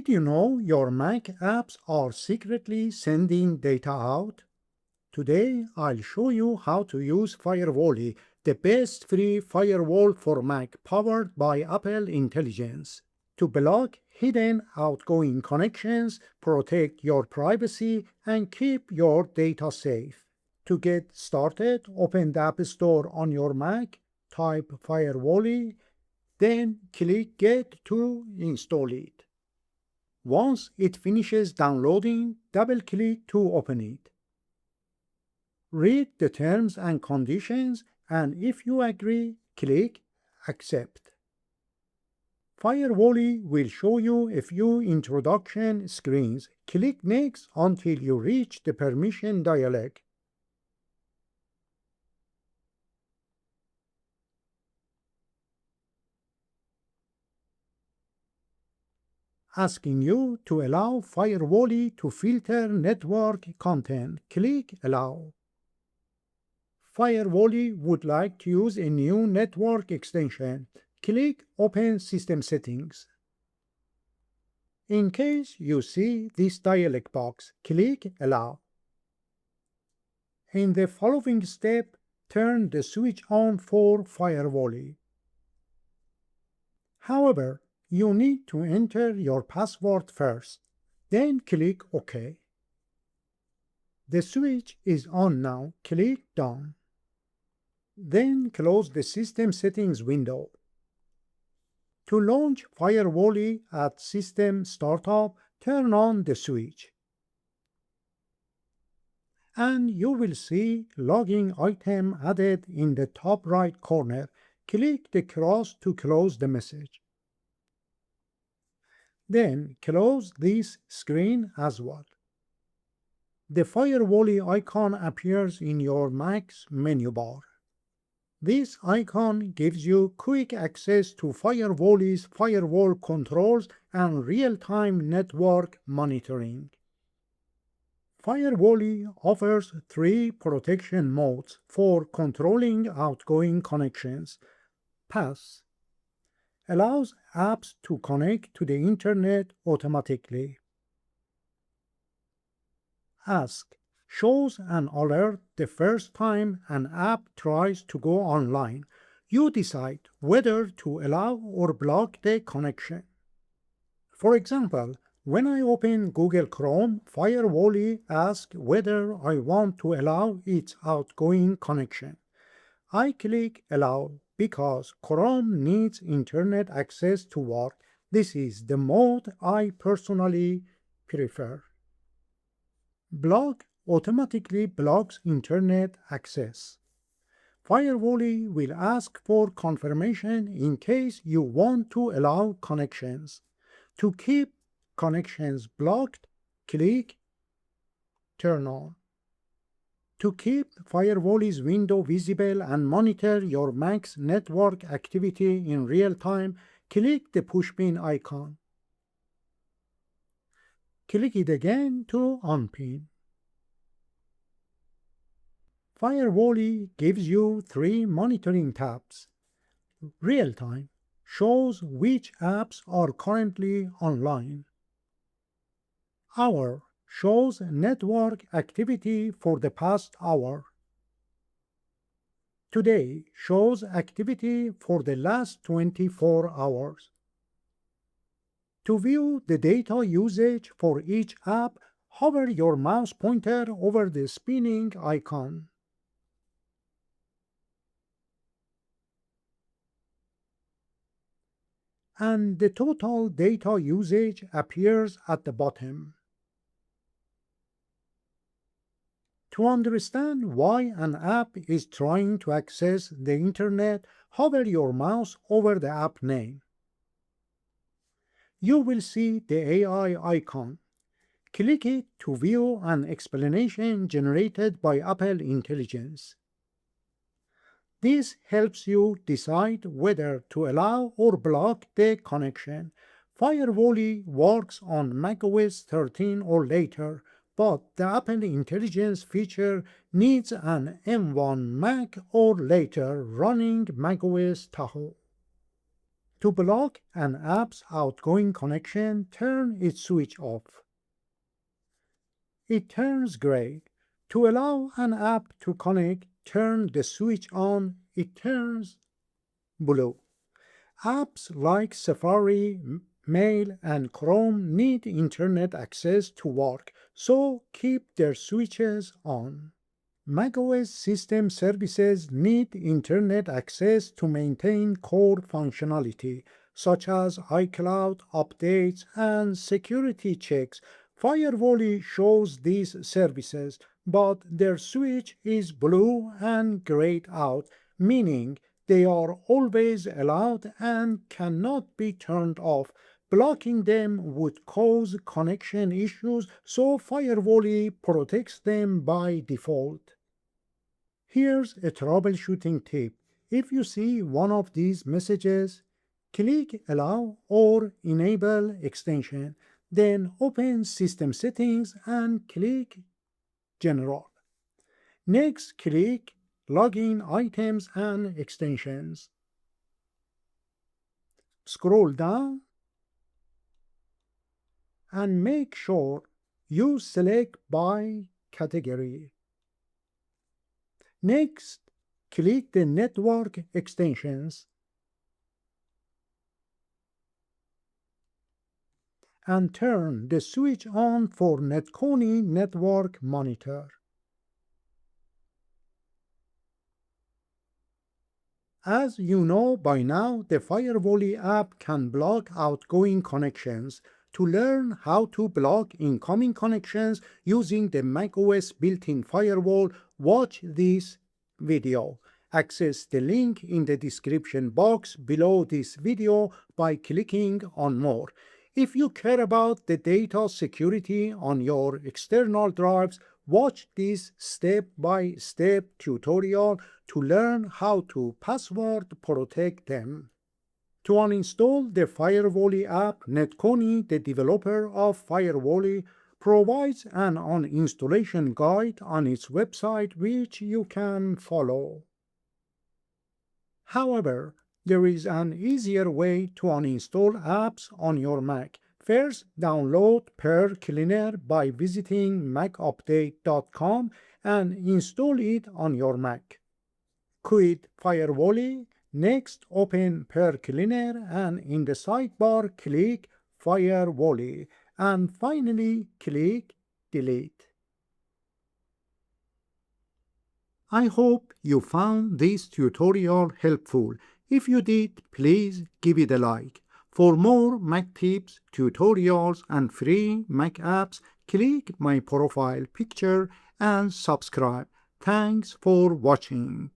Did you know your Mac apps are secretly sending data out? Today, I'll show you how to use FireWally, the best free firewall for Mac powered by Apple Intelligence, to block hidden outgoing connections, protect your privacy, and keep your data safe. To get started, open the App Store on your Mac, type FireWally, then click Get to install it. Once it finishes downloading, double-click to open it. Read the terms and conditions, and if you agree, click Accept. FireWally will show you a few introduction screens. Click Next until you reach the permission dialog. Asking you to allow FireWally to filter network content. Click Allow. FireWally would like to use a new network extension. Click Open System Settings. In case you see this dialog box, click Allow. In the following step, turn the switch on for FireWally. However, you need to enter your password first, then click OK. The switch is on now. Click Done. Then close the System Settings window. To launch FireWally at System Startup, turn on the switch. And you will see Login item added in the top right corner. Click the cross to close the message. Then close this screen as well. The FireWally icon appears in your Mac's menu bar. This icon gives you quick access to FireWally's firewall controls and real-time network monitoring. FireWally offers 3 protection modes for controlling outgoing connections. Pass allows apps to connect to the internet automatically. Ask shows an alert the first time an app tries to go online. You decide whether to allow or block the connection. For example, when I open Google Chrome, FireWally asks whether I want to allow its outgoing connection. I click Allow because Chrome needs internet access to work. This is the mode I personally prefer. Block automatically blocks internet access. FireWally will ask for confirmation in case you want to allow connections. To keep connections blocked, click Turn On. To keep FireWally's window visible and monitor your Mac's network activity in real time, click the pushpin icon. Click it again to unpin. FireWally gives you 3 monitoring tabs. Real time shows which apps are currently online. Hour shows network activity for the past hour. Today shows activity for the last 24 hours. To view the data usage for each app, hover your mouse pointer over the spinning icon. And the total data usage appears at the bottom. To understand why an app is trying to access the internet, hover your mouse over the app name. You will see the AI icon. Click it to view an explanation generated by Apple Intelligence. This helps you decide whether to allow or block the connection. FireWally works on macOS 13 or later, but the Apple Intelligence feature needs an M1 Mac or later running macOS Tahoe. To block an app's outgoing connection, turn its switch off. It turns gray. To allow an app to connect, turn the switch on. It turns blue. Apps like Safari, Mail, and Chrome need internet access to work, so keep their switches on. macOS system services need internet access to maintain core functionality, such as iCloud updates and security checks. FireWally shows these services, but their switch is blue and grayed out, meaning they are always allowed and cannot be turned off. Blocking them would cause connection issues, so FireWally protects them by default. Here's a troubleshooting tip. If you see one of these messages, click Allow or Enable Extension. Then open System Settings and click General. Next, click Login Items and Extensions. Scroll down and make sure you select by category. Next, click the Network Extensions and turn the switch on for Netconi Network Monitor. As you know by now, the FireWally app can block outgoing connections. To learn how to block incoming connections using the macOS built-in firewall, watch this video. Access the link in the description box below this video by clicking on More. If you care about the data security on your external drives, watch this step-by-step tutorial to learn how to password protect them. To uninstall the FireWally app, Netconi, the developer of FireWally, provides an uninstallation guide on its website which you can follow. However, there is an easier way to uninstall apps on your Mac. First, download Per Cleaner by visiting macupdate.com and install it on your Mac. Quit FireWally. Next, open Per Cleaner and in the sidebar click FireWally and finally click Delete. I hope you found this tutorial helpful. If you did, please give it a like. For more Mac tips, tutorials, and free Mac apps, click my profile picture and subscribe. Thanks for watching.